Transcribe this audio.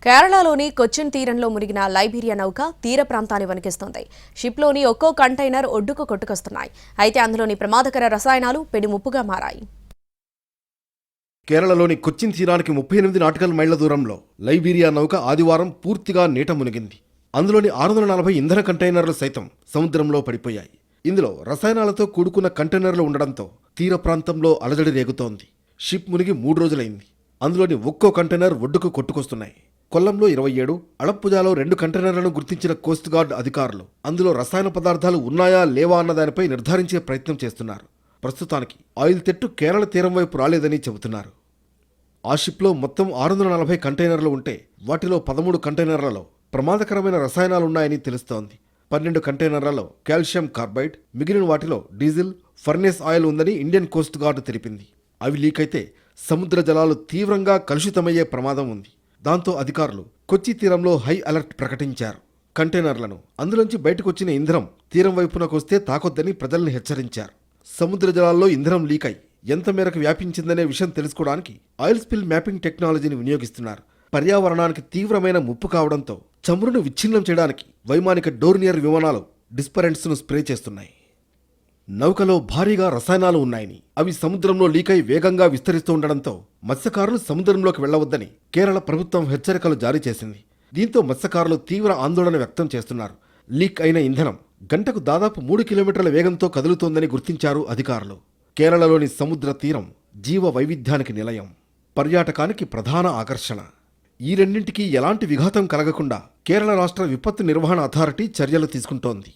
కేరళలోని కొచ్చిన్ తీరంలో మునిగిన లైబీరియా నౌక తీర ప్రాంతాన్ని వణికిస్తోంది. షిప్లోని ఒక్కో కంటైనర్ ఒడ్డుకు కొట్టుకొస్తున్నాయి. అయితే అందులోని ప్రమాదకర రసాయనాలు పెనుముప్పుగా మారాయి. కేరళలోని కొచ్చిన్ తీరానికి 38 నాటికల్ మైళ్ల దూరంలో లైబీరియా నౌక ఆదివారం పూర్తిగా నీట మునిగింది. అందులోని 640 ఇంధన కంటైనర్లు సైతం సముద్రంలో పడిపోయాయి. ఇందులో రసాయనాలతో కూడుకున్న కంటైనర్లు ఉండడంతో తీర ప్రాంతంలో అలజడి రేగుతోంది. షిప్ మునిగి 3 రోజులైంది. అందులోని ఒక్కో కంటైనర్ ఒడ్డుకు కొట్టుకొస్తున్నాయి. కొల్లంలో 27, అడప్పుజాలో 2 కంటైనర్లను గుర్తించిన కోస్ట్ గార్డ్ అధికారులు అందులో రసాయన పదార్థాలు ఉన్నాయా లేవా అన్న దానిపై నిర్ధారించే ప్రయత్నం చేస్తున్నారు. ప్రస్తుతానికి ఆయిల్ తెట్టు కేరళ తీరం వైపు రాలేదని చెబుతున్నారు. ఆ షిప్లో మొత్తం 640 కంటైనర్లు ఉంటే వాటిలో 13 కంటైనర్లలో ప్రమాదకరమైన రసాయనాలున్నాయని తెలుస్తోంది. 12 కంటైనర్లలో కాల్షియం కార్బైడ్, మిగిలిన వాటిలో డీజిల్, ఫర్నేస్ ఆయిల్ ఉందని ఇండియన్ కోస్ట్ గార్డ్ తెలిపింది. అవి లీక్ అయితే సముద్ర జలాలు తీవ్రంగా కలుషితమయ్యే ప్రమాదం ఉంది. దాంతో అధికారులు కొచ్చి తీరంలో హై అలర్ట్ ప్రకటించారు. కంటైనర్లను అందులోంచి బయటకొచ్చిన ఇంధనం తీరం వైపునకు వస్తే తాకొద్దని ప్రజల్ని హెచ్చరించారు. సముద్ర జలాల్లో ఇంధనం లీక్ అయి ఎంత మేరకు వ్యాపించిందనే విషయం తెలుసుకోవడానికి ఆయిల్ స్పిల్ మ్యాపింగ్ టెక్నాలజీని వినియోగిస్తున్నారు. పర్యావరణానికి తీవ్రమైన ముప్పు కావడంతో చమురును విచ్ఛిన్నం చేయడానికి వైమానిక డోర్నియర్ విమానాలు డిస్పరెంట్స్ను స్ప్రే చేస్తున్నాయి. నౌకలో భారీగా రసాయనాలు ఉన్నాయని, అవి సముద్రంలో లీకై వేగంగా విస్తరిస్తూ ఉండడంతో మత్స్యకారులు సముద్రంలోకి వెళ్లవద్దని కేరళ ప్రభుత్వం హెచ్చరికలు జారీ చేసింది. దీంతో మత్స్యకారులు తీవ్ర ఆందోళన వ్యక్తం చేస్తున్నారు. లీక్ అయిన ఇంధనం గంటకు దాదాపు 3 కిలోమీటర్ల వేగంతో కదులుతోందని గుర్తించారు అధికారులు. కేరళలోని సముద్ర తీరం జీవ వైవిధ్యానికి నిలయం, పర్యాటకానికి ప్రధాన ఆకర్షణ. ఈ రెండింటికి ఎలాంటి విఘాతం కలగకుండా కేరళ రాష్ట్ర విపత్తు నిర్వహణ అథారిటీ చర్యలు తీసుకుంటోంది.